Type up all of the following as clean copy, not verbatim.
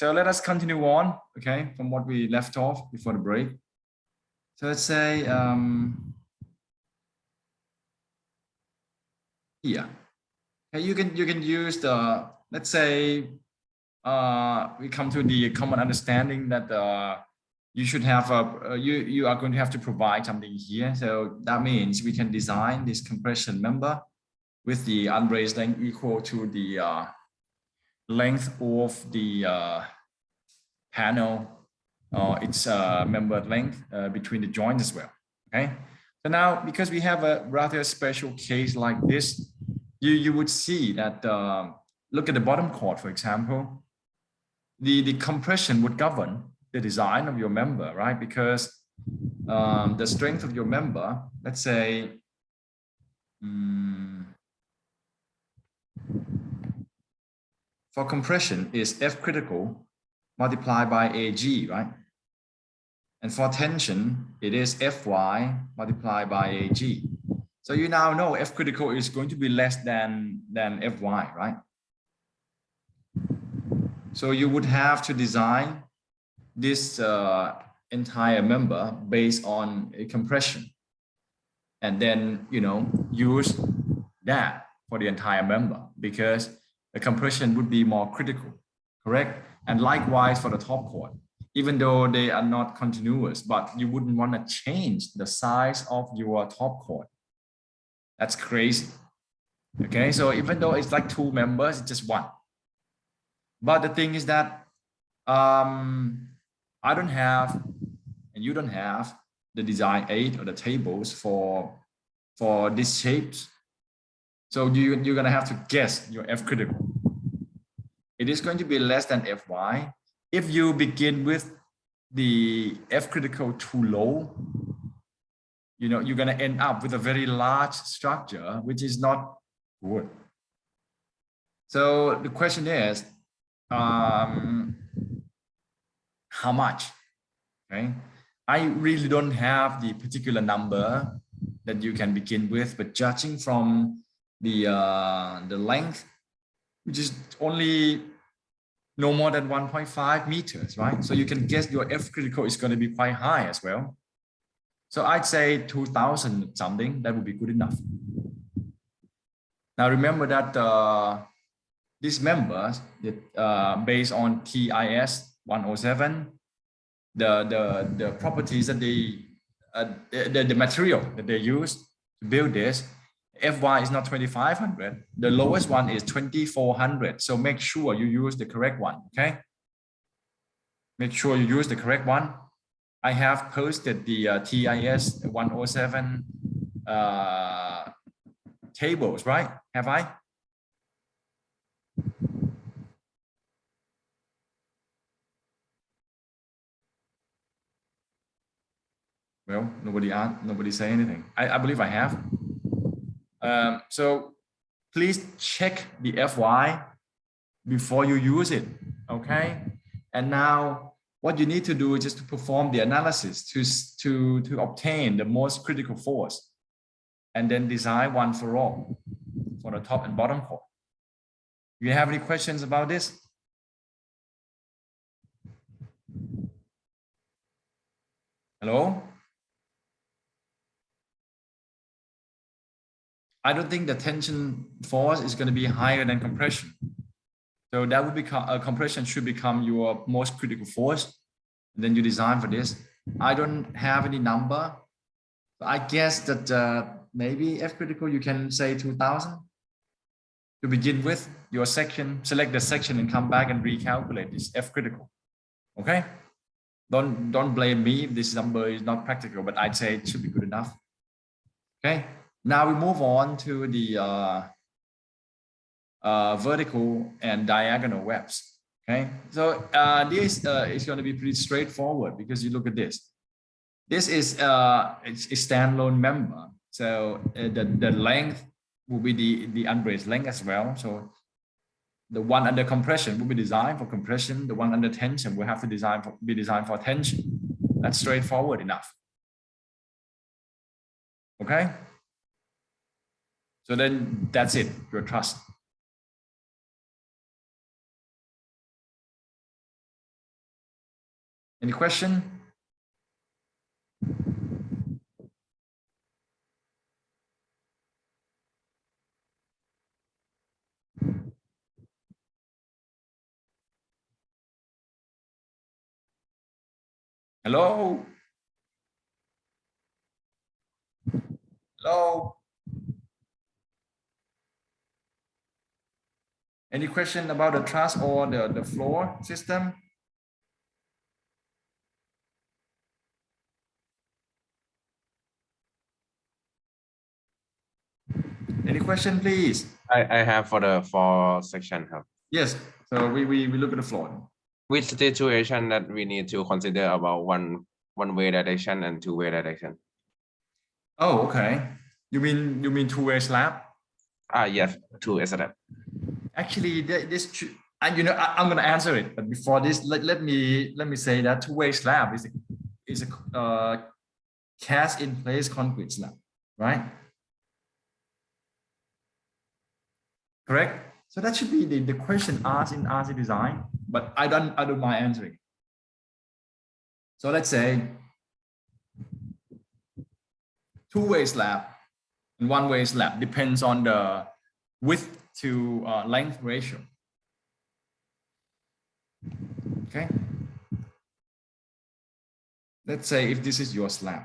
so let us continue on, okay, from what we left off before the break. So let's say here, okay, you can use the, let's say we come to the common understanding that you should have a you are going to have to provide something here. So that means we can design this compression member with the unbraced length equal to the length of the panel or its member length between the joints as well. Okay, so now because we have a rather special case like this, you would see that look at the bottom chord, for example, the compression would govern the design of your member, right? Because the strength of your member, let's say for compression is F critical multiplied by AG, right? And for tension, it is Fy multiplied by AG. So you now know F critical is going to be less than Fy, right? So you would have to design this entire member based on a compression, and then use that for the entire member, because the compression would be more critical, correct? And likewise for the top chord, even though they are not continuous, but you wouldn't want to change the size of your top chord. That's crazy. Okay, so even though it's like two members, it's just one. But the thing is that I don't have, and you don't have, the design aid or the tables for these shapes. So you're going to have to guess your F critical. It is going to be less than Fy. If you begin with the F critical too low, you're going to end up with a very large structure, which is not good. So the question is, how much? Okay, I really don't have the particular number that you can begin with, but judging from the length, which is only no more than 1.5 meters, right? So you can guess your F critical is going to be quite high as well. So I'd say 2000 something, that would be good enough. Now remember that these members based on TIS 107, the properties that the material that they use to build this, Fy is not 2500, the lowest one is 2400. So make sure you use the correct one, okay? Make sure you use the correct one. I have posted the TIS 107 tables, right? Have I? Well, nobody say anything. I believe I have. So please check the Fy before you use it, okay? And now what you need to do is just to perform the analysis to obtain the most critical force, and then design one for all for the top and bottom chord. Do you have any questions about this? Hello? I don't think the tension force is going to be higher than compression. So that would become compression should become your most critical force. And then you design for this. I don't have any number. I guess that maybe F critical, you can say 2000 to begin with your section. Select the section and come back and recalculate this F critical. Okay. Don't blame me if this number is not practical, but I'd say it should be good enough. Okay. Now we move on to the vertical and diagonal webs. Okay, so this is going to be pretty straightforward, because you look at this. This is it's a standalone member. So the length will be the unbraced length as well. So the one under compression will be designed for compression. The one under tension will have to be designed for tension. That's straightforward enough. Okay. So then that's it, your trust. Any question? Hello? Hello? Any question about the truss or the floor system? Any question, please? I have for the section. Yes. So we look at the floor. Which situation that we need to consider about one way direction and two way direction? Oh, okay. You mean two-way slab? Yes, two slab. Actually, this and I'm going to answer it, but before this, let me say that two-way slab is a cast in place concrete slab, right? Correct. So that should be the question asked in RC design, but I don't mind answering. So let's say two-way slab and one-way slab depends on the width to length ratio. Okay. Let's say if this is your slab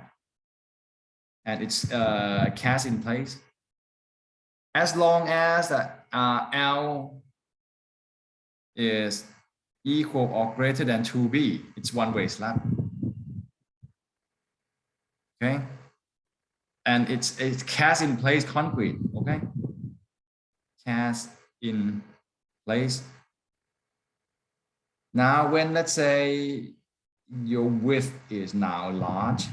and it's cast in place, as long as L is equal or greater than 2B, it's one-way slab. Okay. And it's cast in place concrete. Okay. Cast in place. Now, when let's say your width is now large,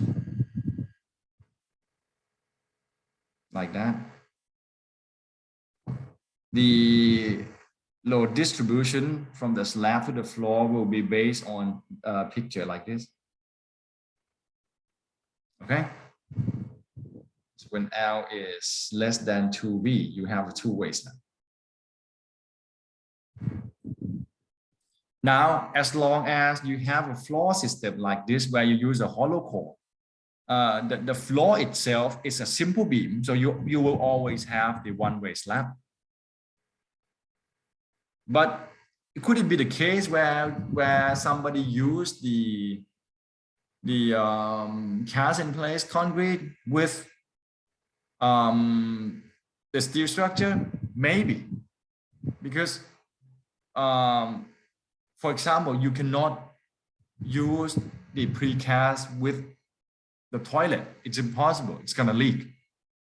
like that, the load distribution from the slab to the floor will be based on a picture like this. Okay. So when L is less than 2B, you have a two-way slab. Now, as long as you have a floor system like this, where you use a hollow core, the floor itself is a simple beam, so you will always have the one-way slab. But could it be the case where somebody used the cast in place concrete with the steel structure? Maybe, because for example, you cannot use the precast with the toilet. It's impossible. It's gonna leak.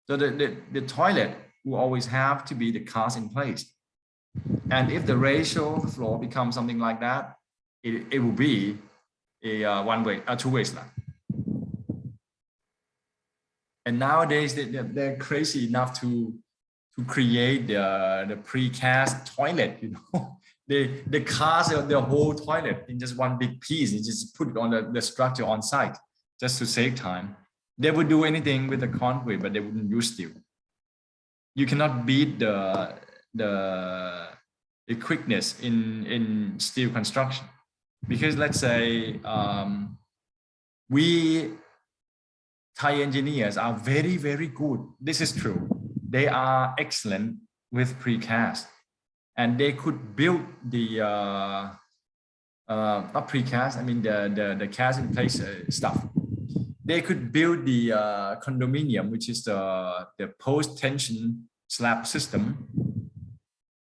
So the toilet will always have to be the cast in place. And if the ratio of the floor becomes something like that, it will be a two-way slab. And nowadays they're crazy enough to create the precast toilet. They cast the whole toilet in just one big piece and just put it on the structure on site just to save time. They would do anything with the concrete, but they wouldn't use steel. You cannot beat the quickness in steel construction, because let's say we Thai engineers are very, very good. This is true. They are excellent with precast, and they could build the not precast, I mean the cast in place stuff. They could build the condominium, which is the post tension slab system,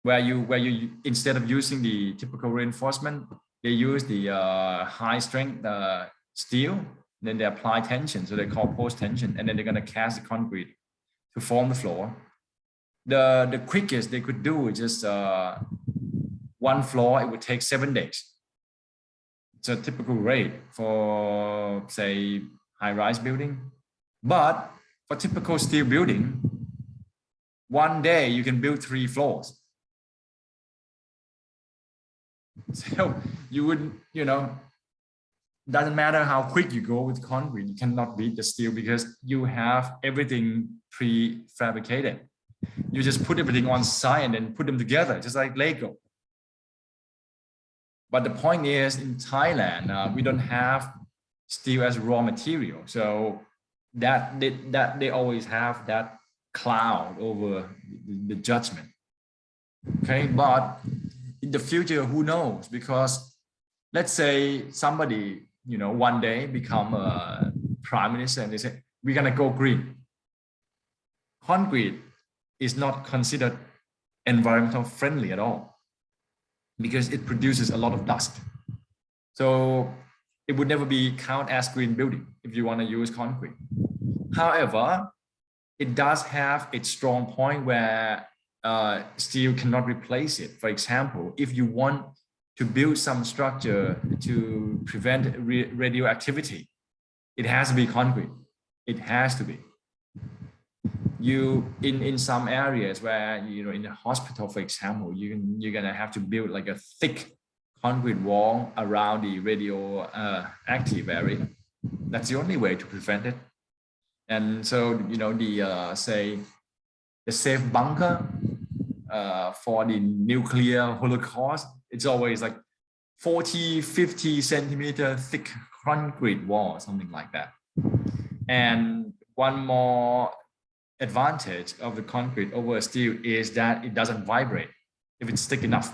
where you instead of using the typical reinforcement, they use the high strength steel. Then they apply tension, so they call post tension, and then they're going to cast the concrete to form the floor. The quickest they could do is just one floor. It would take 7 days. It's a typical rate for, say, high-rise building. But for typical steel building, 1 day you can build 3 floors. So you wouldn't, doesn't matter how quick you go with concrete, you cannot beat the steel because you have everything prefabricated. You just put everything on site and then put them together, just like Lego. But the point is, in Thailand, we don't have steel as raw material, so that they always have that cloud over the judgment. Okay, but in the future, who knows? Because let's say somebody, one day become a prime minister and they say, we're gonna go green. Concrete is not considered environmental friendly at all because it produces a lot of dust. So it would never be counted as green building if you want to use concrete. However, it does have its strong point where steel cannot replace it. For example, if you want to build some structure to prevent radioactivity, it has to be concrete. It has to be. You in some areas where in a hospital, for example, you're gonna have to build like a thick concrete wall around the radioactive area. That's the only way to prevent it. And so the say the safe bunker for the nuclear holocaust, it's always like 40-50 centimeter thick concrete wall, something like that. And one more advantage of the concrete over steel is that it doesn't vibrate if it's thick enough.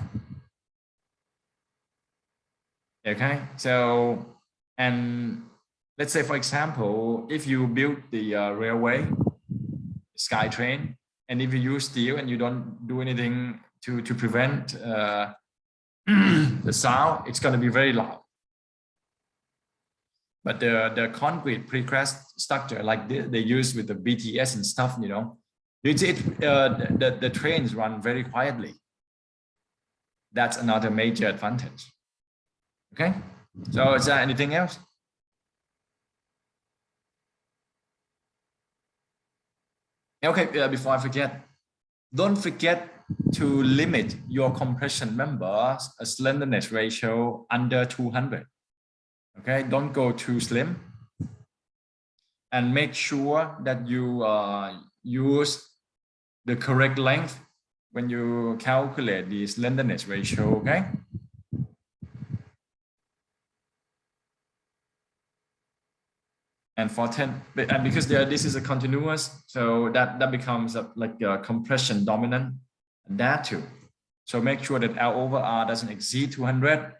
Okay, so, and let's say, for example, if you build the railway, SkyTrain, and if you use steel and you don't do anything to prevent the sound, it's going to be very loud. But the concrete precast structure, like they use with the BTS and stuff, the trains run very quietly. That's another major advantage. Okay, so is there anything else? Okay, before I forget, don't forget to limit your compression members a slenderness ratio under 200. Okay, don't go too slim, and make sure that you use the correct length when you calculate the slenderness ratio. Okay. And for 10, and because this is a continuous, so that becomes like a compression dominant, that too. So make sure that L over R doesn't exceed 200.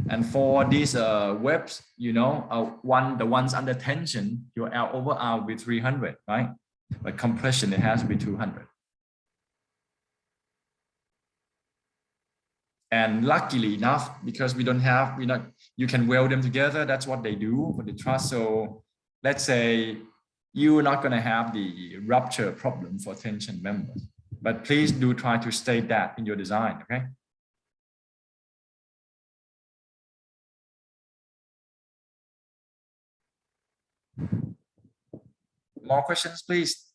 And for these webs, the ones under tension, your L over R will be 300, right? But compression, it has to be 200. And luckily enough, because you can weld them together. That's what they do for the truss. So let's say you're not going to have the rupture problem for tension members, but please do try to state that in your design, okay? More questions, please.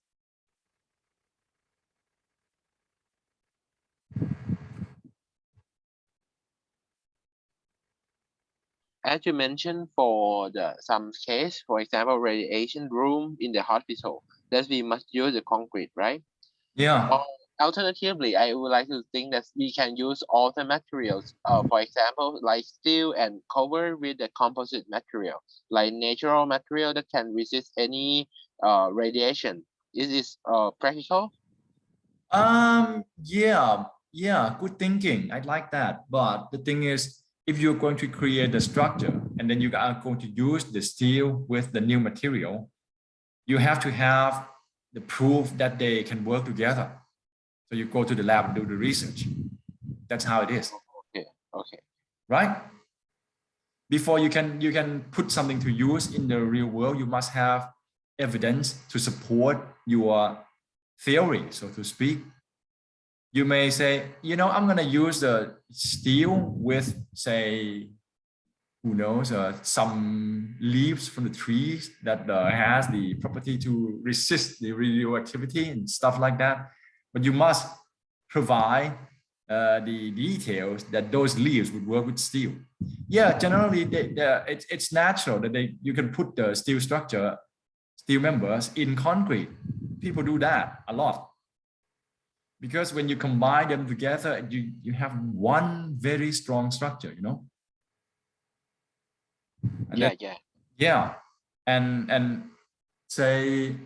As you mentioned, for some case, for example, radiation room in the hospital, that we must use the concrete, right? Yeah. Or alternatively, I would like to think that we can use other materials, for example, like steel and cover with the composite material, like natural material that can resist any radiation. Is this practical? Yeah, good thinking. I like that. But the thing is, if you're going to create the structure and then you are going to use the steel with the new material, you have to have the proof that they can work together. So you go to the lab and do the research. That's how it is. Okay. Right? Before you can put something to use in the real world, you must have evidence to support your theory, so to speak. You may say, I'm going to use the steel with, say, who knows, some leaves from the trees that has the property to resist the radioactivity and stuff like that. But you must provide the details that those leaves would work with steel. Yeah, generally it's natural that you can put the steel structure, steel members in concrete. People do that a lot. Because when you combine them together, you have one very strong structure, And Yeah, then, yeah. yeah, and say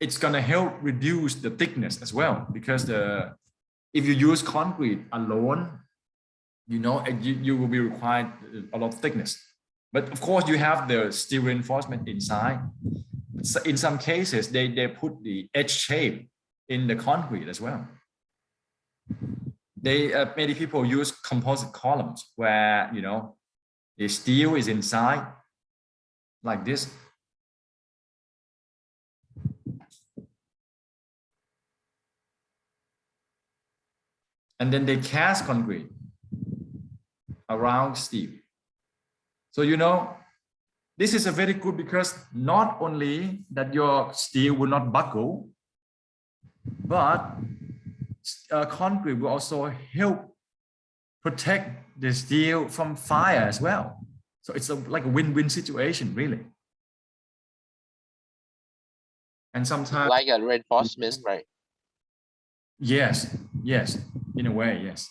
it's gonna help reduce the thickness as well, because if you use concrete alone, you know, you will be required a lot of thickness. But of course, you have the steel reinforcement inside. In some cases, they put the edge shape in the concrete as well. Many people use composite columns where, you know, the steel is inside like this. And then they cast concrete around steel. So, you know, this is a very good, because not only that your steel will not buckle, but concrete will also help protect the steel from fire as well. So it's like a win-win situation, really. And sometimes, Like a reinforcement, right? yes, in a way, yes.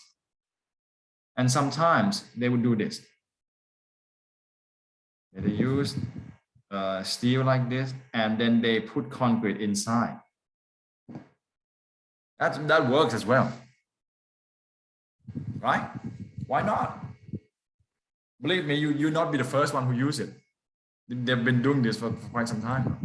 And sometimes they would do this. They use steel like this, and then they put concrete inside. That works as well, right? Why not? Believe me, you'll not be the first one who use it. They've been doing this for quite some time.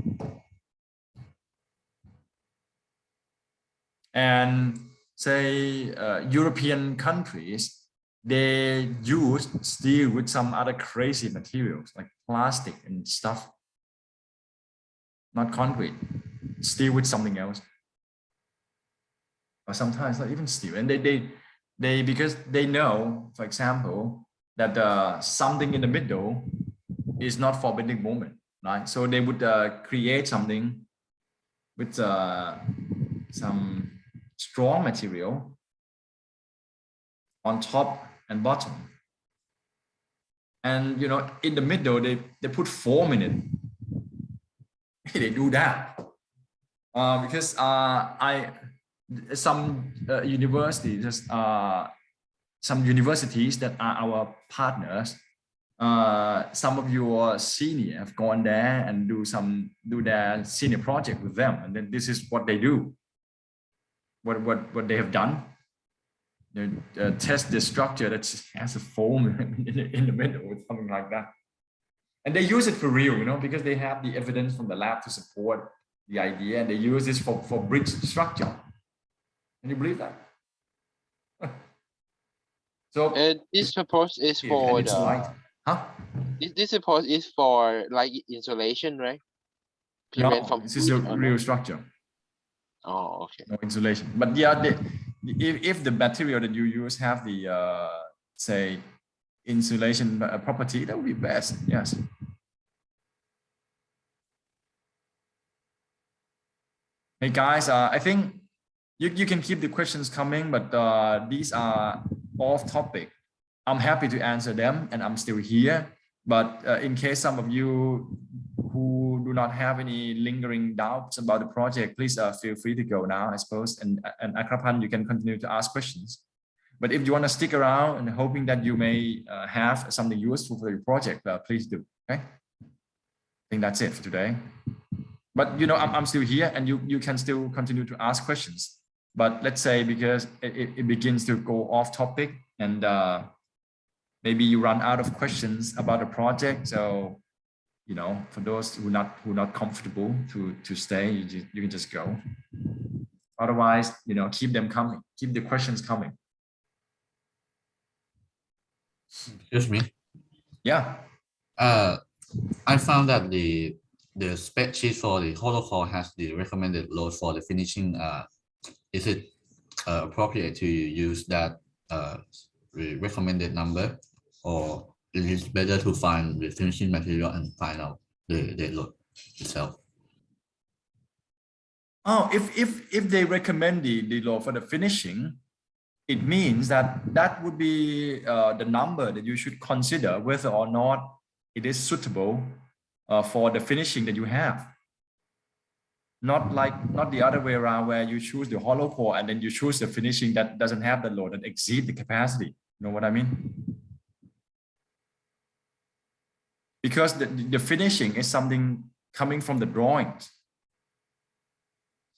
And say European countries, they use steel with some other crazy materials like plastic and stuff. Not concrete, steel with something else. Or sometimes not even steel. And they because they know, for example, that something in the middle is not for bending moment, right? So they would create something with some strong material on top and bottom. And, you know, in the middle, they put foam in it. They do that because some universities that are our partners, some of your senior have gone there and do their senior project with them, and then this is what they do. What they have done, they test the structure that has a foam in the middle or something like that, and they use it for real, you know, because they have the evidence from the lab to support the idea, and they use this for bridge structure. Can you believe that? So This suppose is for it's light, huh? This suppose is for like insulation, right? Prevent No, from this is a heat or real no? structure. Oh, okay. No insulation. But yeah, if the material that you use have the say insulation property, that would be best. Yes. Hey guys, I think you can keep the questions coming, but these are off topic. I'm happy to answer them, and I'm still here. But in case some of you who do not have any lingering doubts about the project, please feel free to go now, I suppose. And Akrapan, you can continue to ask questions. But if you want to stick around and hoping that you may have something useful for your project, please do. Okay. I think that's it for today. But you know, I'm still here, and you can still continue to ask questions. But let's say because it begins to go off topic, and maybe you run out of questions about the project. So, you know, for those who are not comfortable to stay, you can just go. Otherwise, you know, keep them coming, keep the questions coming. Excuse me. Yeah. I found that the spreadsheet for the hollow core has the recommended load for the finishing. Is it appropriate to use that recommended number, or it is better to find the finishing material and find out the load itself? Oh, if they recommend the load for the finishing, it means that would be the number that you should consider whether or not it is suitable for the finishing that you have. Not the other way around, where you choose the hollow core and then you choose the finishing that doesn't have the load and exceed the capacity. You know what I mean? because the finishing is something coming from the drawings.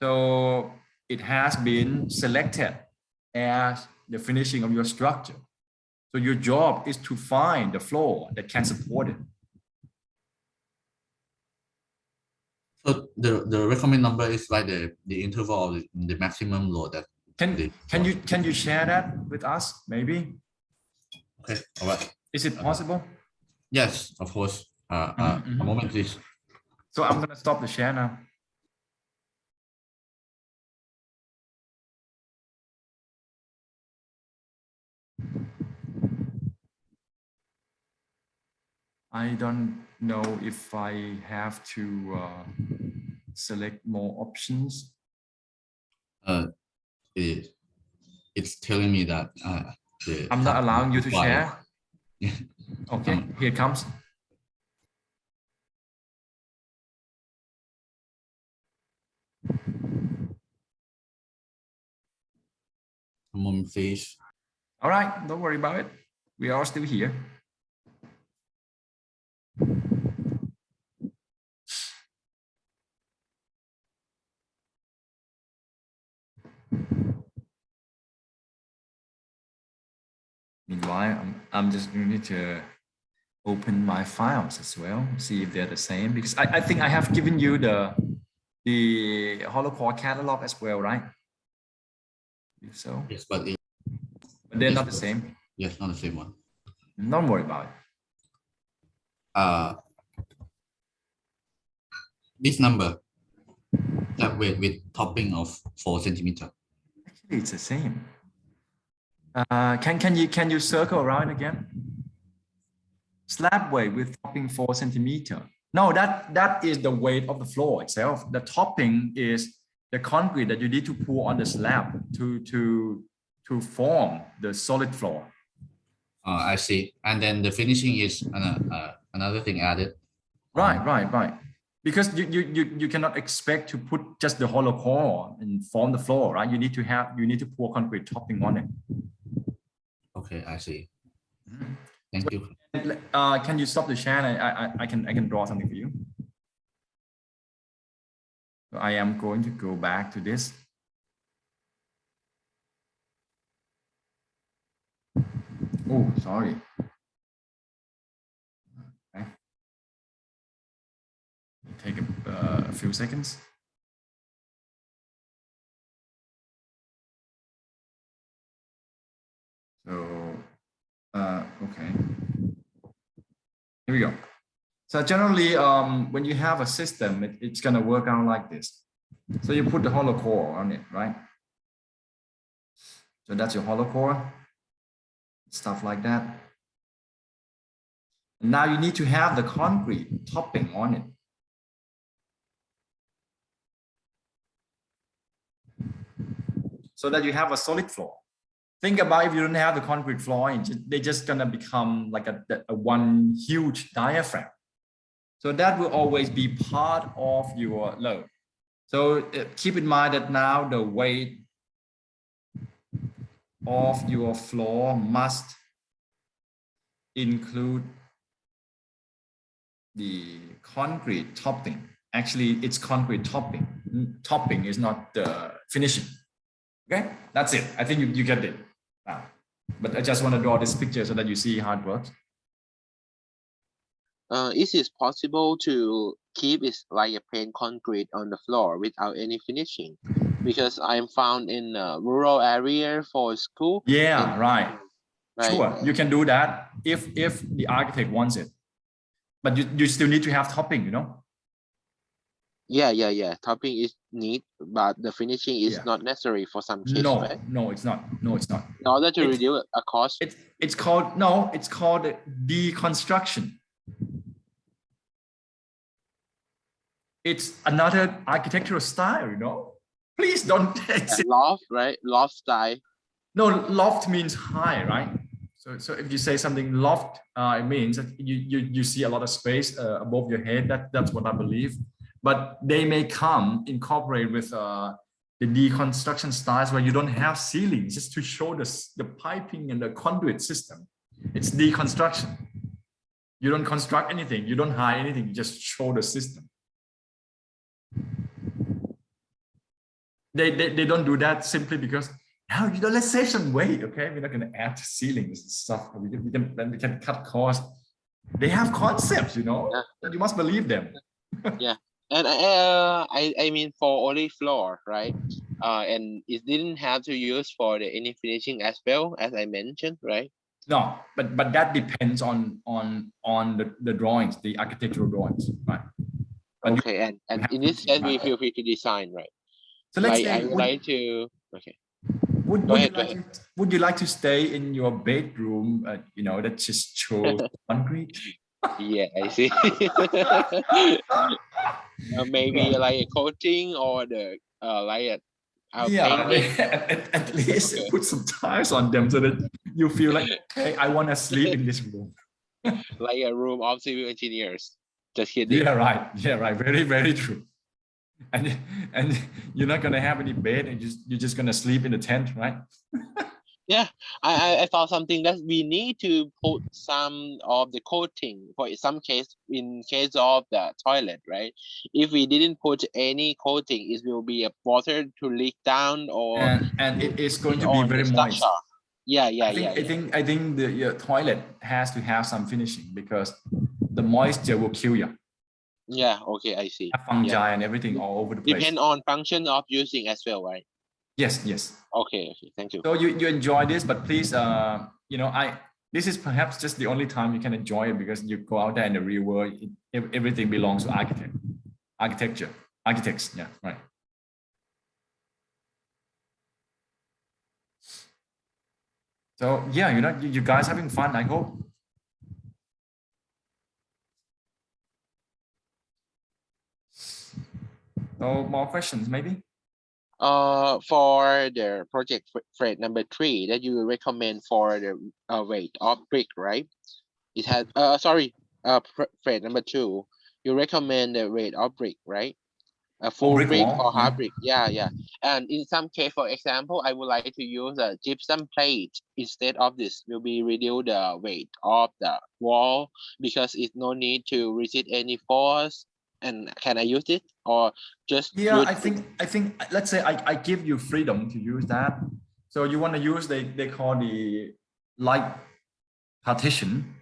So it has been selected as the finishing of your structure. So your job is to find the floor that can support it. So the recommended number is like the interval of the maximum load that. Can you share that with us maybe? Okay, all right. Is it possible? Yes, of course. A moment, please. So I'm gonna stop the share now. I don't know if I have to select more options. It's telling me that I'm not allowing you to share. Yeah. Okay, here it comes. A moment, please. All right, don't worry about it. We are still here. Meanwhile, I'm just going to open my files as well, see if they're the same, because I think I have given you the hollow core catalog as well, right? If so. Yes, but They're not the same. Yes, not the same one. Don't worry about it. This number that with topping of 4 centimeters. Actually, it's the same. Can you circle around again? Slab weight with topping 4 centimeters. No, that is the weight of the floor itself. The topping is the concrete that you need to pour on the slab to form the solid floor. I see. And then the finishing is another thing added. Right. Because you cannot expect to put just the hollow core and form the floor, right? You need to pour concrete topping on it. Okay, I see. Thank you. Can you stop the share? I can draw something for you. So I am going to go back to this. Oh, sorry. Okay. Take a few seconds. So, okay. Here we go. So generally, when you have a system, it's gonna work out like this. So you put the hollow core on it, right? So that's your hollow core, stuff like that. And now you need to have the concrete topping on it. So that you have a solid floor. Think about if you don't have the concrete floor, they're just gonna become like a one huge diaphragm. So that will always be part of your load. So keep in mind that now the weight of your floor must include the concrete topping. Actually, it's concrete topping. Topping is not the finishing. Okay, that's it. I think you get it now. But I just want to draw this picture so that you see how it works. Is it possible to keep it like a plain concrete on the floor without any finishing? Because I'm found in a rural area for school. Yeah, right. Sure, you can do that if the architect wants it. But you still need to have topping, you know? Yeah. Topping is neat, but the finishing is not necessary for some cases, right? No, it's not. No, it's not. In order to reduce a cost. It's called deconstruction. It's another architectural style, you know? Please don't. Loft, right? Loft style. No, loft means high, right? So if you say something loft, it means that you see a lot of space above your head. That's what I believe. But they may incorporate with the deconstruction styles where you don't have ceilings, just to show the piping and the conduit system. It's deconstruction. You don't construct anything. You don't hide anything. You just show the system. They don't do that simply because now let's save some weight. Okay, we're not going to add ceilings and stuff. We can cut costs. They have concepts, and you must believe them. Yeah, and I mean for only floor, right? And it didn't have to use for any finishing as well, as I mentioned, right? No, but that depends on the drawings, the architectural drawings, right? But okay, and in this case, we feel free to design, right? So let's say, I would like to. Okay. Would you like to stay in your bedroom? That just shows concrete. Yeah, I see. Maybe like a coating or the like painting. At least put some tiles on them so that you feel like, hey, I want to sleep in this room. Like a room of civil engineers. Just kidding. Yeah, right. Very, very true. And you're not gonna have any bed, and you're just gonna sleep in the tent, right? Yeah, I thought something that we need to put some of the coating for some case in case of the toilet, right? If we didn't put any coating, it will be a water to leak down or and it is going to be very moist. Yeah. I think your toilet has to have some finishing because the moisture will kill you. Yeah, okay, I see. Fungi and everything all over the place. Depend on function of using as well, right? Yes. Okay, thank you. So you enjoy this, but please, this is perhaps just the only time you can enjoy it because you go out there in the real world. Everything belongs to architects. Yeah, right. So yeah, you guys having fun, I hope. So more questions, maybe? For the project Fred number 3 that you recommend for the weight of brick, right? It has Fred number 2, you recommend the weight of brick, right? A full brick wall, or half brick. Yeah. And in some case, for example, I would like to use a gypsum plate instead of this. Will be reduce the weight of the wall because it no need to resist any force. And can I use it or just? Yeah, I think let's say I give you freedom to use that. So you want to use they call the light partition,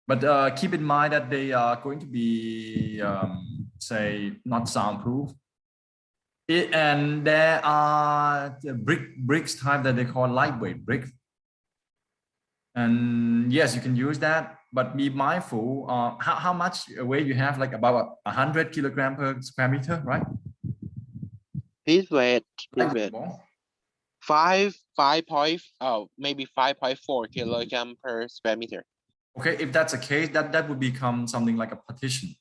but keep in mind that they are going to be say not soundproof. And there are the bricks type that they call lightweight brick. And yes, you can use that, but be mindful. How much weight you have? Like about 100 kilogram per square meter, right? Please wait. 5.4 kilogram per square meter. Okay, if that's the case, that would become something like a partition.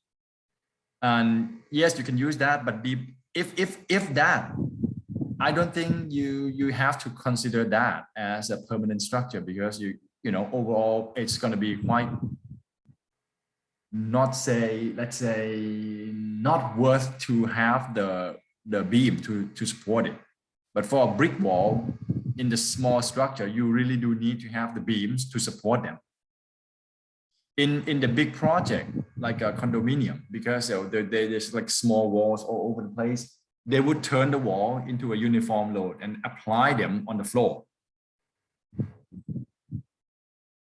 And yes, you can use that, but if that, I don't think you have to consider that as a permanent structure because overall it's going to be quite let's say not worth to have the beam to support it. But for a brick wall in the small structure, you really do need to have the beams to support them. In the big project, like a condominium, because there's like small walls all over the place, they would turn the wall into a uniform load and apply them on the floor.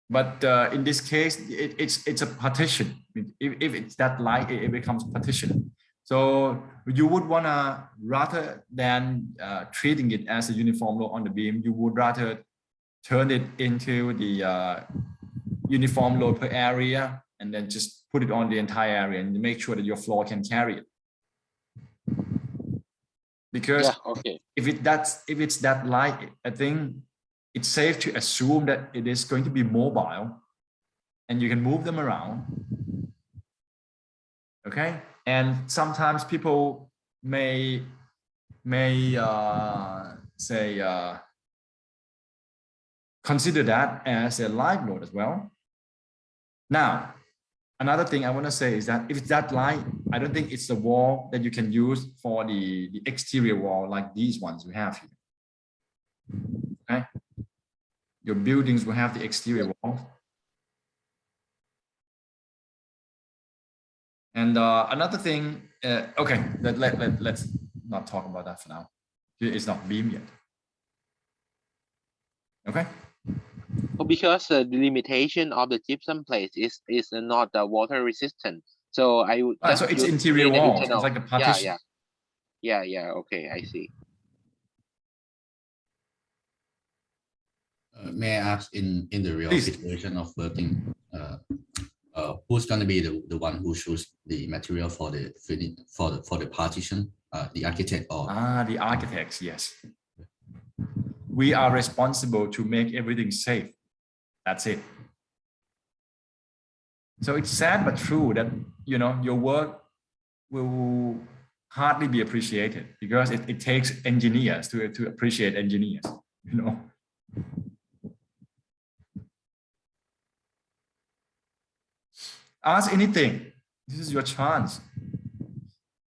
But in this case, it's a partition. If it's that light, it becomes partition. So you would want to, rather than treating it as a uniform load on the beam, you would rather turn it into the uniform load per area and then just put it on the entire area and make sure that your floor can carry it. Because if it's that light, I think it's safe to assume that it is going to be mobile and you can move them around. Okay, and sometimes people may consider that as a live load as well. Now, another thing I want to say is that if it's that light, I don't think it's the wall that you can use for the exterior wall like these ones we have here. Okay, your buildings will have the exterior wall. And another thing, okay, let's not talk about that for now. It's not beam yet. Okay. Because the limitation of the gypsum plate is not water resistant. So I would just So it's use interior only the walls. internal. It's like a partition. Yeah. Okay, I see. May I ask, in the real Please. situation of working, who's going to be the one who choose the material for the partition, the architect or? The architects, yes. We are responsible to make everything safe. That's it. So it's sad but true that, you know, your work will hardly be appreciated because it takes engineers to appreciate engineers, you know. Ask anything. This is your chance.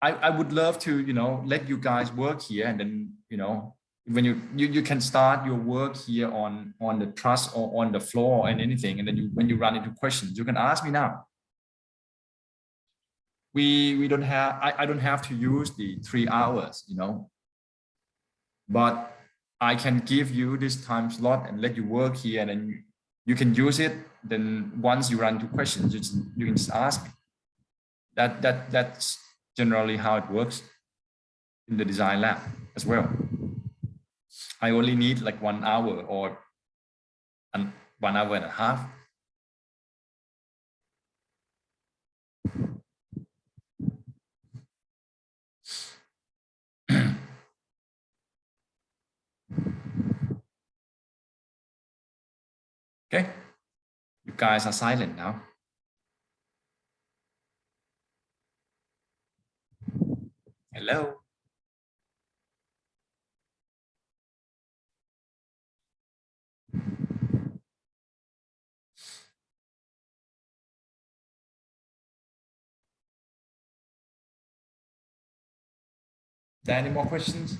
I would love to, you know, let you guys work here, and then, you know, when you can start your work here on the truss or on the floor and anything, and then when you run into questions, you can ask me now. We don't have, I don't have to use the 3 hours, you know, but I can give you this time slot and let you work here, and then you can use it. Then once you run into questions, you can just ask me. That's generally how it works in the design lab as well. I only need like 1 hour or 1 hour and a half. Okay, you guys are silent now. Hello. There any more questions?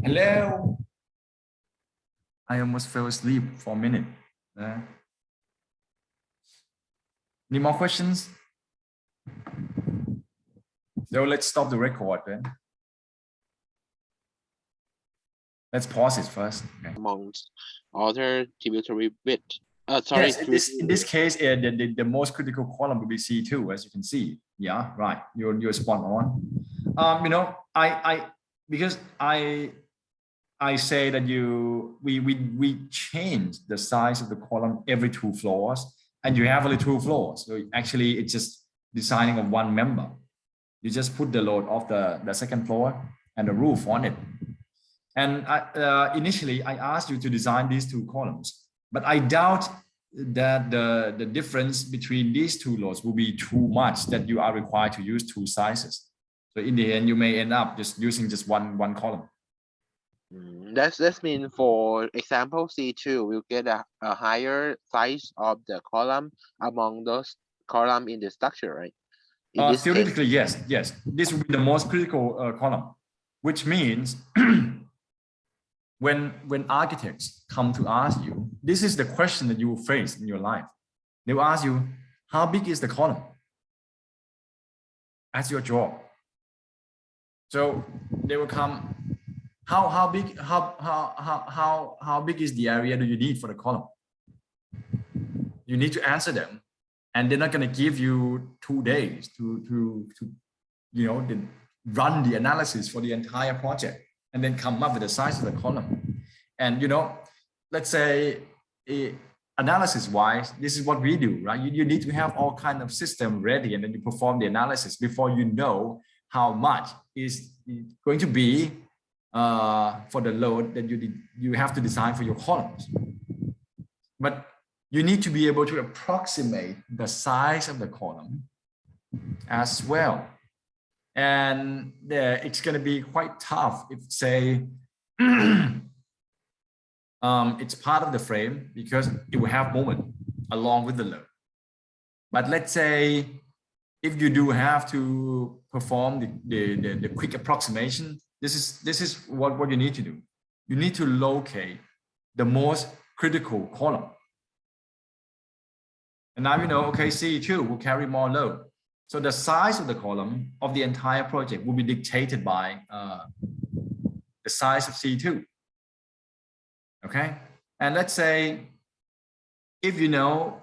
Hello. I almost fell asleep for a minute. Any more questions? So let's stop the record then. Let's pause it first. Okay. Amongst other tributary width. Sorry. Yes, in this case, the most critical column will be C2, as you can see. Yeah, right. You're spot on. You know, because I say that we change the size of the column every 2 floors, and you have only 2 floors. So actually, it's just designing of one member. You just put the load of the second floor and the roof on it. And initially, I asked you to design these 2 columns, but I doubt that the difference between these 2 loads will be too much that you are required to use 2 sizes. So in the end, you may end up just using just one column. That's mean for example, C2 will get a higher size of the column among those columns in the structure, right? Theoretically, yes. This will be the most critical column, which means when architects come to ask you, this is the question that you will face in your life. They will ask you, how big is the column? That's your job. So they will come, how big is the area that you need for the column? You need to answer them, and they're not going to give you 2 days to you know, run the analysis for the entire project and then come up with the size of the column. And you know, let's say analysis wise, this is what we do, right? You need to have all kind of system ready, and then you perform the analysis before you know how much is going to be for the load that you have to design for your columns. But you need to be able to approximate the size of the column as well. And it's going to be quite tough if, say, it's part of the frame because it will have moment along with the load. But let's say if you do have to perform the quick approximation, this is what you need to do. You need to locate the most critical column. And now you know, okay, CE2 will carry more load. So the size of the column of the entire project will be dictated by the size of CE2. Okay, and let's say if you know,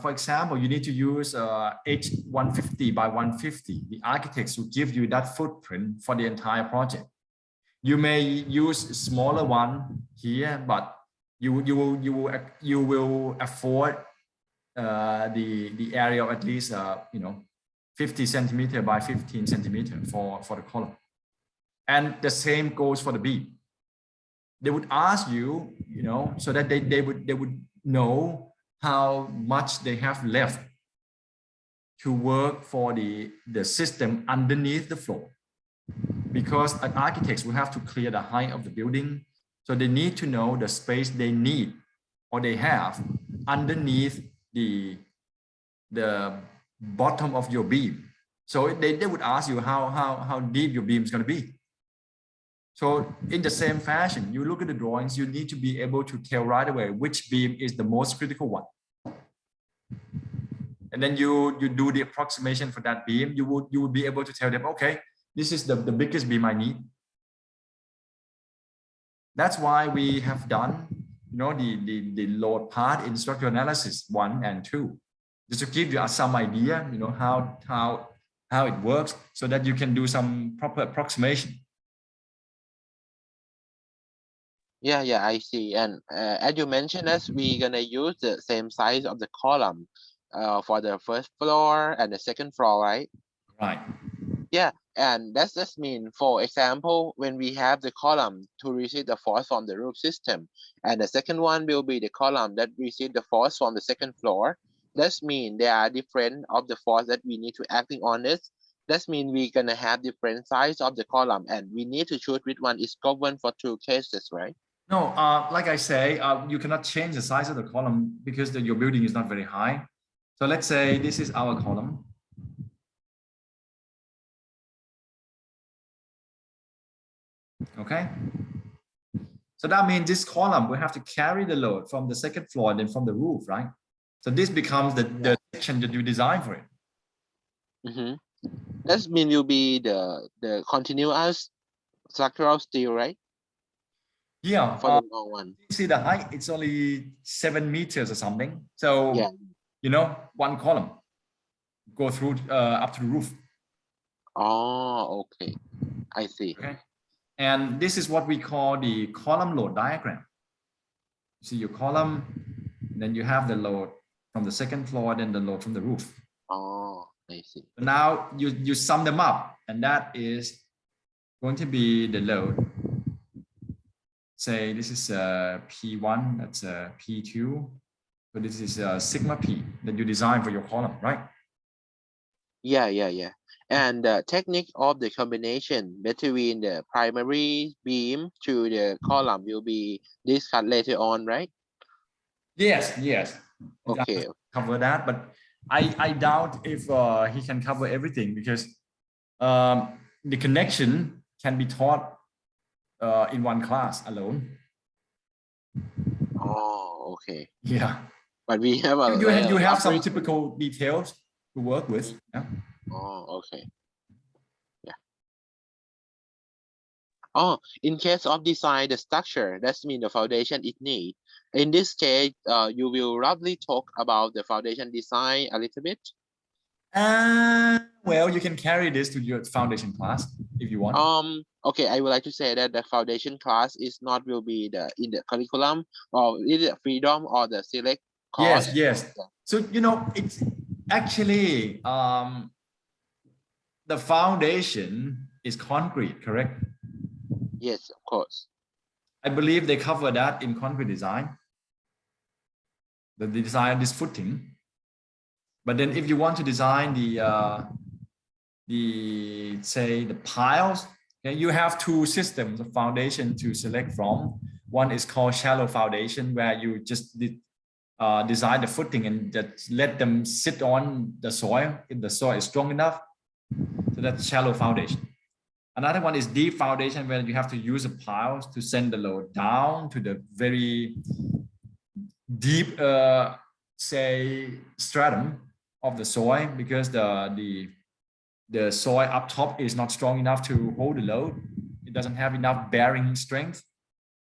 for example, you need to use H150 by 150, the architects will give you that footprint for the entire project. You may use a smaller one here, but you will afford the area of at least 50 centimeter by 15 centimeter for the column. And the same goes for the beam. They would ask you, so that they would know how much they have left to work for the system underneath the floor. Because architects will have to clear the height of the building. So they need to know the space they need or they have underneath the bottom of your beam. So they would ask you how deep your beam is going to be. So in the same fashion, you look at the drawings, you need to be able to tell right away which beam is the most critical one. And then you do the approximation for that beam. You would be able to tell them, okay, this is the biggest beam I need. That's why we have done, the load part in structural analysis 1 and 2, just to give you some idea, how it works, so that you can do some proper approximation. Yeah, I see. And as you mentioned, we're gonna use the same size of the column for the first floor and the second floor, right? Right. Yeah, and that's just mean, for example, when we have the column to receive the force from the roof system, and the second one will be the column that receive the force from the second floor. That's mean there are different of the force that we need to acting on this. That means we're gonna have different size of the column, and we need to choose which one is governed for two cases, right? No, like I say, you cannot change the size of the column because your building is not very high. So let's say this is our column. Okay. So that means this column will have to carry the load from the second floor and then from the roof, right? So this becomes the section that you design for it. Mm-hmm. That mean will be the continuous structural steel, right? Yeah. For the long one. You see the height, it's only 7 meters or something. So, yeah. One column go through up to the roof. Oh, okay. I see. Okay. And this is what we call the column load diagram. You see your column, then you have the load from the second floor, then the load from the roof. Oh, I see. Now you sum them up, and that is going to be the load. Say this is P1, that's P2. So this is sigma P that you design for your column, right? Yeah. And the technique of the combination between the primary beam to the column will be discussed later on, right? Yes. Okay. Cover that, but I doubt if he can cover everything, because the connection can be taught in one class alone. Oh, okay. Yeah. But we have you have some typical details to work with. Yeah. Oh, okay. Yeah. Oh, in case of design the structure, that's mean the foundation it need. In this case, you will roughly talk about the foundation design a little bit. Well, you can carry this to your foundation class if you want. Okay, I would like to say that the foundation class is not will be in the curriculum, or either freedom or the select course. Yes. So it's actually the foundation is concrete, correct? Yes, of course. I believe they cover that in concrete design. The design this footing. But then if you want to design the piles, okay, you have two systems of foundation to select from. One is called shallow foundation, where you just design the footing and just let them sit on the soil if the soil is strong enough. So that's shallow foundation. Another one is deep foundation, where you have to use a pile to send the load down to the very deep, say, stratum of the soil, because the soil up top is not strong enough to hold the load. It doesn't have enough bearing strength,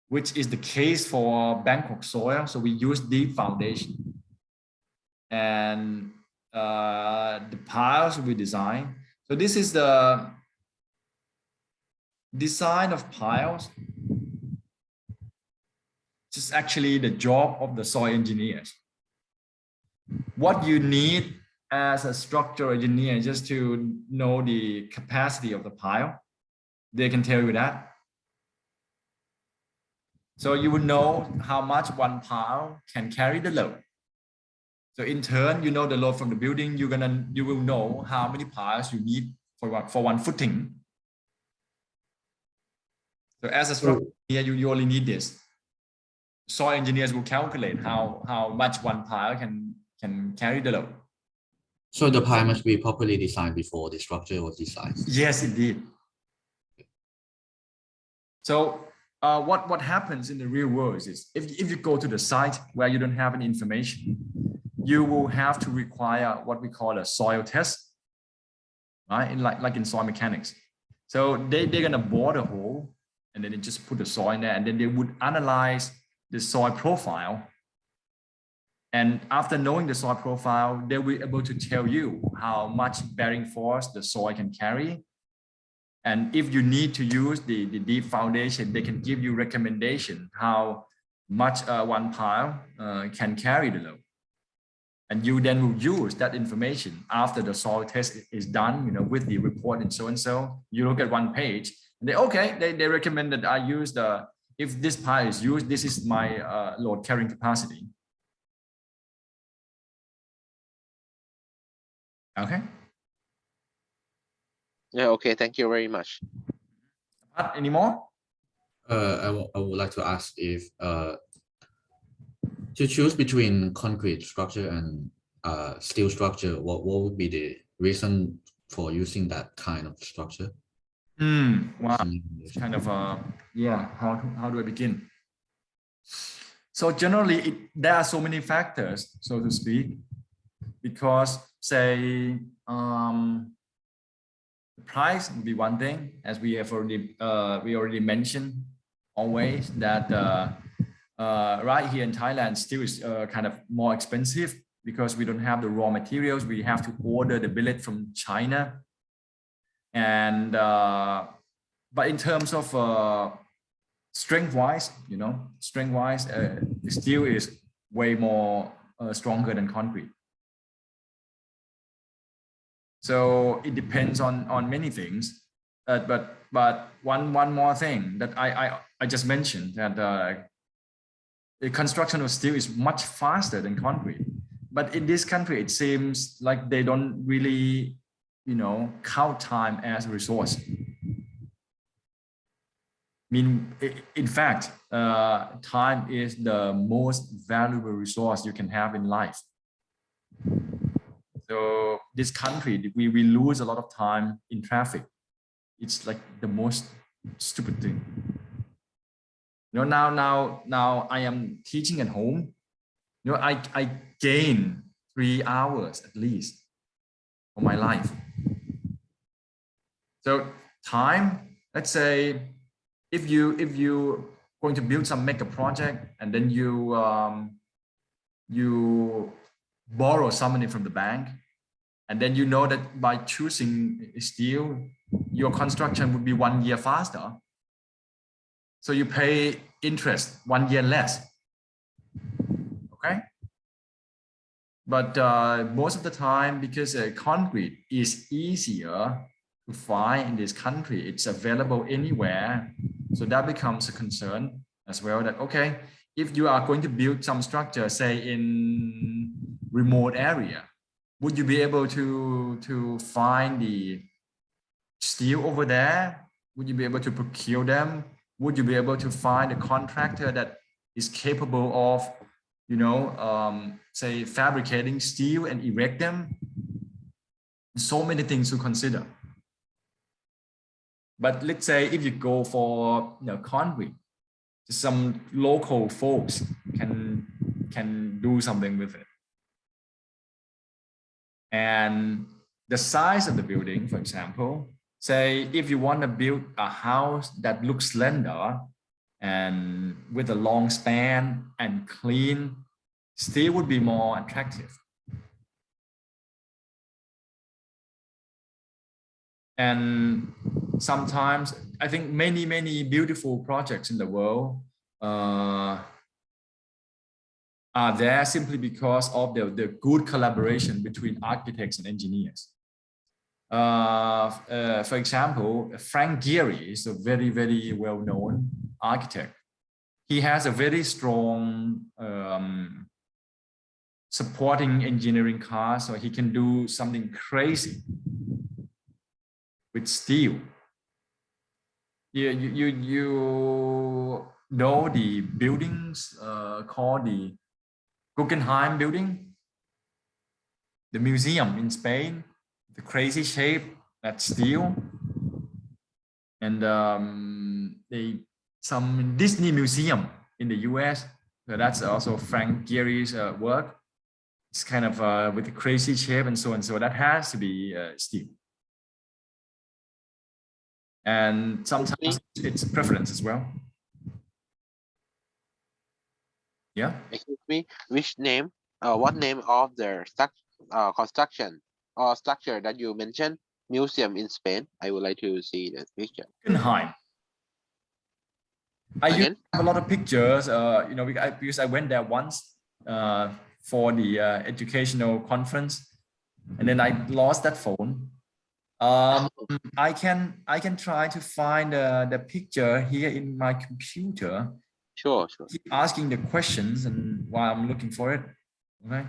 which is the case for Bangkok soil. So we use deep foundation. And the piles we design. So this is the design of piles. It's actually the job of the soil engineers. What you need as a structural engineer, just to know the capacity of the pile, they can tell you that. So you will know how much one pile can carry the load. So in turn, you know the load from the building. You will know how many piles you need for one footing. So as a structural engineer, you only need this. Soil engineers will calculate how much one pile can carry the load. So the pile must be properly designed before the structure was designed. Yes, indeed. So what happens in the real world is if you go to the site where you don't have any information, you will have to require what we call a soil test, right? Like in soil mechanics. So they're gonna bore a hole and then they just put the soil in there, and then they would analyze the soil profile. And after knowing the soil profile, they will be able to tell you how much bearing force the soil can carry. And if you need to use the deep foundation, they can give you recommendation how much one pile can carry the load. And you then will use that information after the soil test is done, you know, with the report and so. You look at one page and they recommend that I use if this pile is used, this is my load carrying capacity. Okay. Yeah, okay, thank you very much. Any more? I would like to ask if to choose between concrete structure and steel structure, what would be the reason for using that kind of structure? Wow, it's kind of yeah. How do I begin? So generally, there are so many factors, so to speak, because say the price would be one thing, as we have already mentioned always that right here in Thailand steel is kind of more expensive because we don't have the raw materials. We have to order the billet from China. And but in terms of strength-wise, you know, steel is way more stronger than concrete. So it depends on many things. But one more thing that I just mentioned, that the construction of steel is much faster than concrete. But in this country, it seems like they don't really, you know, count time as a resource. I mean, in fact, time is the most valuable resource you can have in life. So this country, we lose a lot of time in traffic. It's like the most stupid thing. You know, now I am teaching at home. You know, I gain 3 hours at least of my life. So time, let's say, if you going to build some mega project and then you borrow some money from the bank, and then you know that by choosing steel, your construction would be 1 year faster. So you pay interest 1 year less. Okay. But most of the time, because concrete is easier to find in this country, it's available anywhere. So that becomes a concern as well, that, okay, if you are going to build some structure, say in remote area, would you be able to find the steel over there? Would you be able to procure them? would you be able to find a contractor that is capable of, you know, say fabricating steel and erect them? So many things to consider. But let's say if you go for, you know, concrete, some local folks can do something with it. And the size of the building, for example, say if you want to build a house that looks slender and with a long span and clean, steel would be more attractive. And sometimes I think many beautiful projects in the world are there simply because of the good collaboration between architects and engineers. For example, Frank Gehry is a very well-known architect. He has a very strong supporting engineering cast, so he can do something crazy with steel. You know the buildings called the Guggenheim building, the museum in Spain, the crazy shape, that's steel. And some Disney museum in the US, so that's also Frank Gehry's work. It's kind of with the crazy shape and so on. So that has to be steel. And sometimes it's a preference as well. Yeah. Excuse me, which name, what name of the construction or structure that you mentioned? Museum in Spain. I would like to see the picture. Guggenheim. I used Again? to have a lot of pictures, you know, because I went there once for the educational conference, and then I lost that phone. I can try to find the picture here in my computer. Sure. Keep asking the questions, and while I'm looking for it, okay.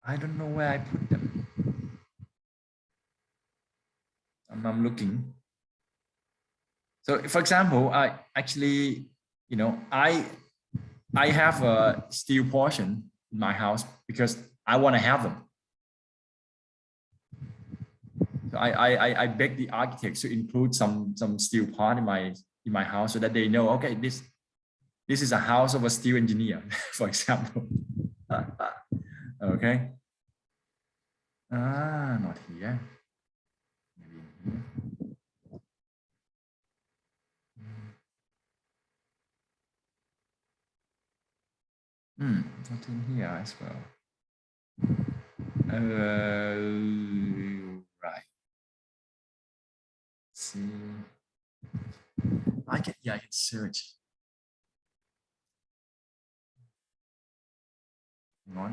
I don't know where I put them. I'm looking. So, for example, I actually, you know, I have a steel portion in my house because I want to have them. So I beg the architects to include some steel part in my house so that they know, okay, this is a house of a steel engineer, for example. Okay. Not here. Maybe here. Not in here as well. Right. Let's see. I can search. Hang on.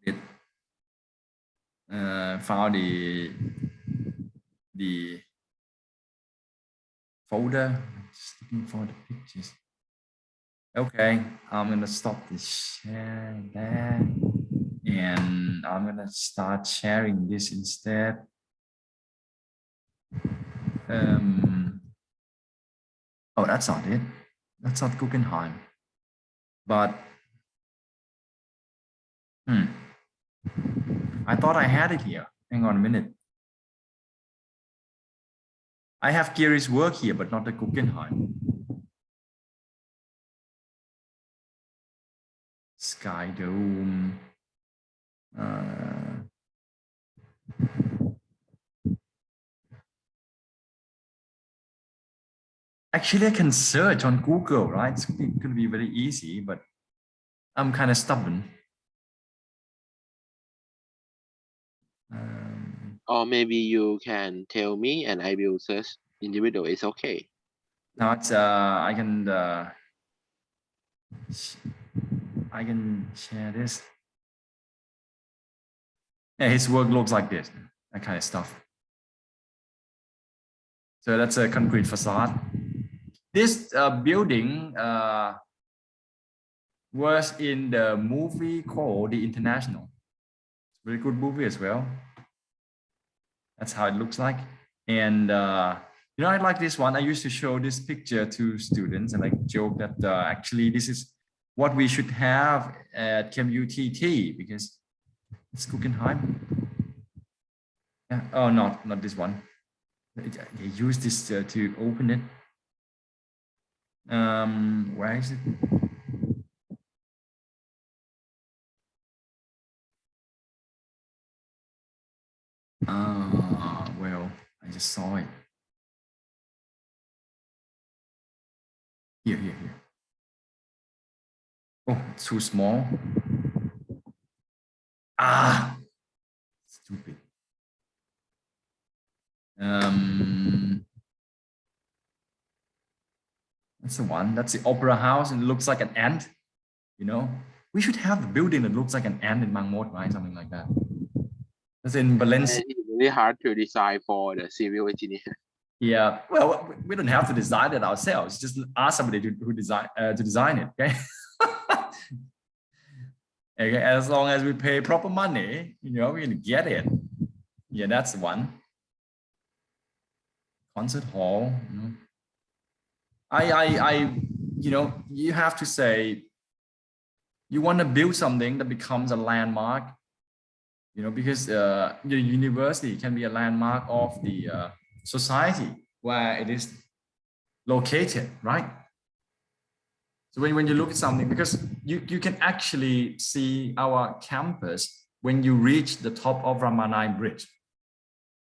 It found the folder. Just looking for the pictures. Okay, I'm gonna stop the share there, and I'm gonna start sharing this instead. Oh, that's not it. That's not Guggenheim. But I thought I had it here. Hang on a minute. I have Gehry's work here, but not the Guggenheim. Sky Dome. Actually, I can search on Google, right? It's going to be very easy, but I'm kind of stubborn. Or maybe you can tell me and I will search individual. It's okay. Now it's I I can share this. Yeah, his work looks like this, that kind of stuff. So that's a concrete facade. This building was in the movie called The International. Very good movie as well. That's how it looks like. And you know, I like this one. I used to show this picture to students and like joke that actually this is what we should have at CVE341 because it's Guggenheim. Yeah. Oh, not this one. They use this to open it. Where is it? Well, I just saw it. Here. Oh, it's too small. Ah, stupid. That's the one. That's the opera house, and it looks like an ant. You know, we should have the building that looks like an ant in Mangmot, right? Something like that. That's in Valencia. It's really hard to design for the civil engineer. Yeah, well, we don't have to design it ourselves. Just ask somebody to design it. Okay. Okay, as long as we pay proper money, you know, we're gonna get it. Yeah, that's the one. Concert hall. You know. You know, you have to say you want to build something that becomes a landmark. You know, because the university can be a landmark of the society where it is located, right? So when you look at something, because you can actually see our campus when you reach the top of Ramanai Bridge.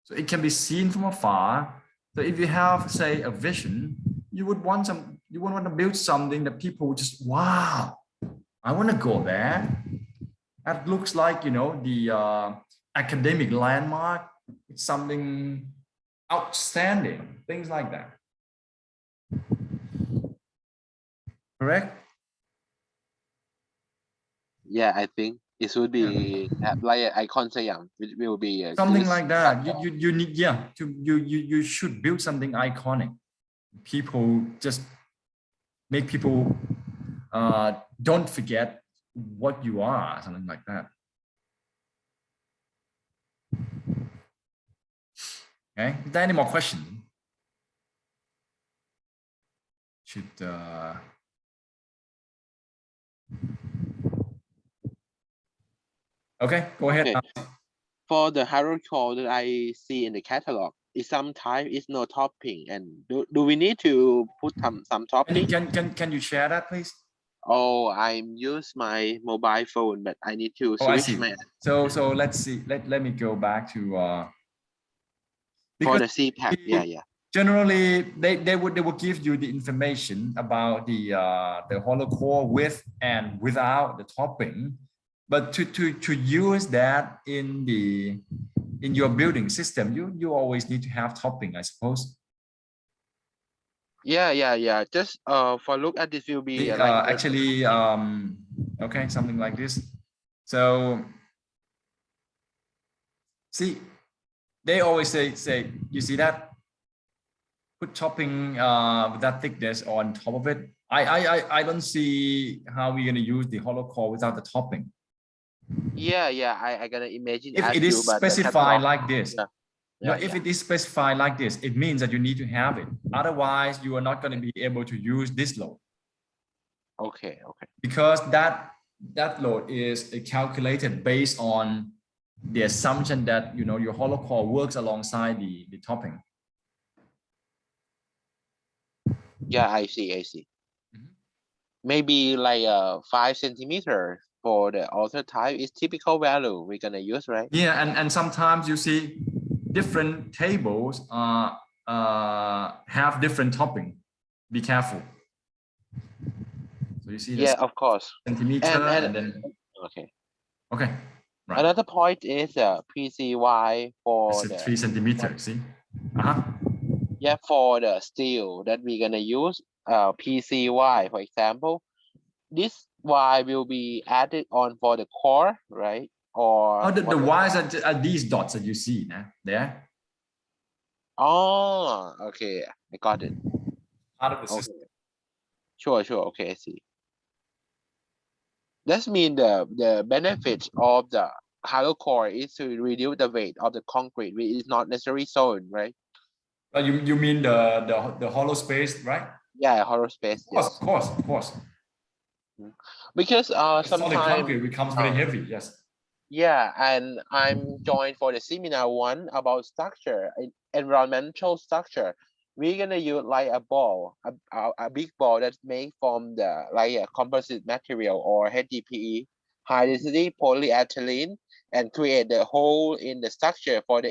So it can be seen from afar. So if you have, say, a vision, you would want to build something that people would just, wow, I want to go there. That looks like, you know, the academic landmark. It's something outstanding, things like that. Correct? Yeah, I think it should be like an icon Siam. It will be Something like that. You need, yeah, you should build something iconic. People just make people don't forget what you are, something like that. Okay, is there any more questions? Should okay, go ahead. Okay. For the hierarchical that I see in the catalog, is sometimes it's no topping, and do we need to put some topping? Can you share that, please? Oh, I'm use my mobile phone, but I need to switch my. So let's see. Let me go back to For the CPAC, yeah. Generally, they would give you the information about the hollow core with and without the topping, but to use that in your building system, you always need to have topping, I suppose. Yeah. Just for look at this will be like actually okay, something like this. So see, they always say you see that, put topping with that thickness on top of it. I don't see how we're going to use the hollow core without the topping. Yeah, I gotta imagine if it is specified like this. If it is specified like this, it means that you need to have it. Otherwise, you are not going to be able to use this load. Okay. Because that load is calculated based on the assumption that, you know, your hollow core works alongside the topping. Yeah, I see. Maybe like 5 centimeters for the author type is typical value we're gonna use, right? Yeah, and sometimes you see different tables have different topping. Be careful. So you see, yeah, of course. Centimeter and then okay. Right. Another point is PCY for the 3 centimeters. See, yeah, for the steel that we're gonna use PCY, for example, this Y will be added on for the core, right? Or Oh, the what? Ys are these dots that you see there, Oh, okay, I got it. part of the Okay, system. sure. Okay, I see. That means the benefits of the hollow core is to reduce the weight of the concrete, which is not necessarily solid, right? You mean the hollow space, right? Yeah, hollow space. Of Yes. course. Because The solid sometimes concrete becomes very heavy. Yes. yeah, and I'm joined for the seminar one about structure, environmental structure. We're gonna use like a ball, a big ball that's made from the like a composite material or HDPE, high density polyethylene, and create the hole in the structure for the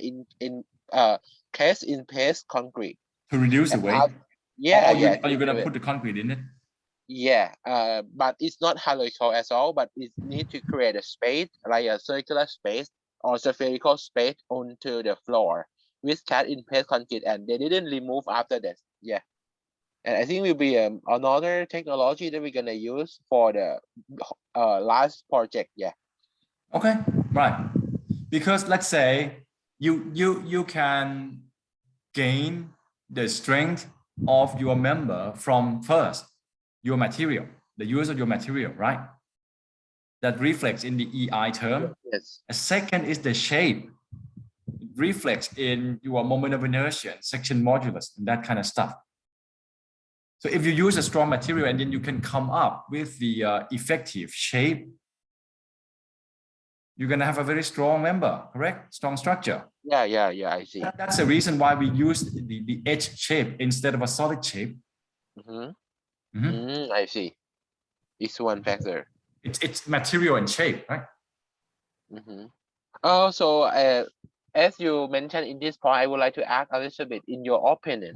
cast in paste concrete. To reduce the And weight. yeah, Are you gonna put the concrete in it? yeah, but it's not hierarchical at all, but it need to create a space, like a circular space or spherical space onto the floor with cast in place concrete, and they didn't remove after that. Yeah. And I think will be another technology that we're gonna use for the last project. Yeah. Okay, right. Because let's say you can gain the strength of your member from first your material, the use of your material, right? That reflects in the EI term. Yes. A second is the shape. It reflects in your moment of inertia, section modulus, and that kind of stuff. So if you use a strong material and then you can come up with the effective shape, you're going to have a very strong member, correct? Strong structure. Yeah. I see. That's the reason why we use the edge shape instead of a solid shape. I see. It's one factor. It's material and shape, right? Also, as you mentioned in this point, I would like to ask a little bit in your opinion.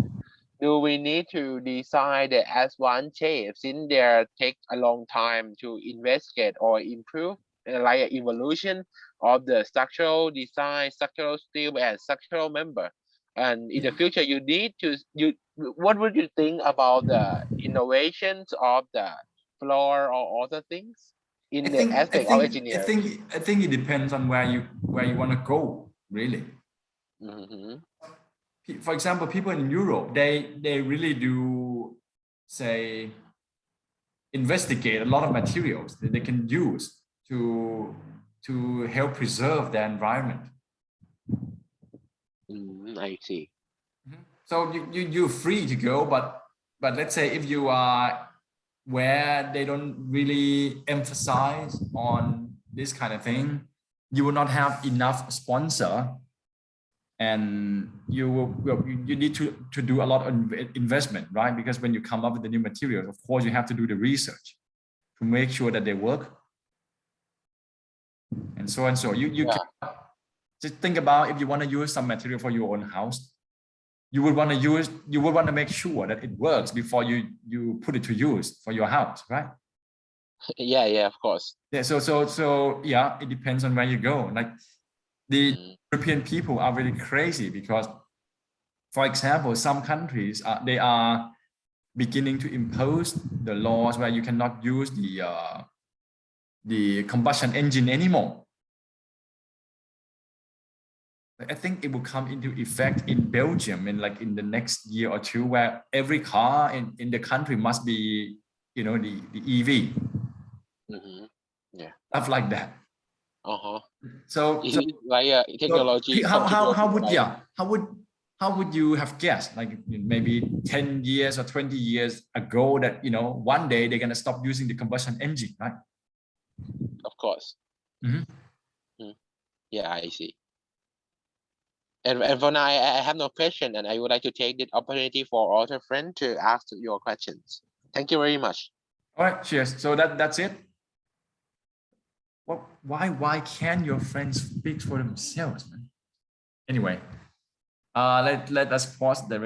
Do we need to design the advanced shape since they take a long time to investigate or improve, like evolution of the structural design, structural steel, and structural member? And in the future, what would you think about the innovations of the floor or other things in the aspect of engineering? I think it depends on where you want to go, really. For example, people in Europe, they really do say investigate a lot of materials that they can use to help preserve the environment. I see. So you're free to go, but let's say if you are where they don't really emphasize on this kind of thing, you will not have enough sponsor, and you need to do a lot of investment, right? Because when you come up with the new materials, of course you have to do the research to make sure that they work, and so on. So you can just think about if you want to use some material for your own house, you would want to make sure that it works before you put it to use for your house, right? Yeah, of course. Yeah, so yeah, it depends on where you go. Like the European people are really crazy because, for example, some countries they are beginning to impose the laws where you cannot use the combustion engine anymore. I think it will come into effect in Belgium in the next year or two, where every car in the country must be, the EV. Yeah. Stuff like that. So like technology. How would you have guessed, like maybe 10 years or 20 years ago, that one day they're gonna stop using the combustion engine, right? Of course. Yeah, I see. And for now, I have no question, and I would like to take this opportunity for other friends to ask your questions. Thank you very much. All right, cheers. So that's it. Well, why can't your friends speak for themselves, man? Anyway, let us pause the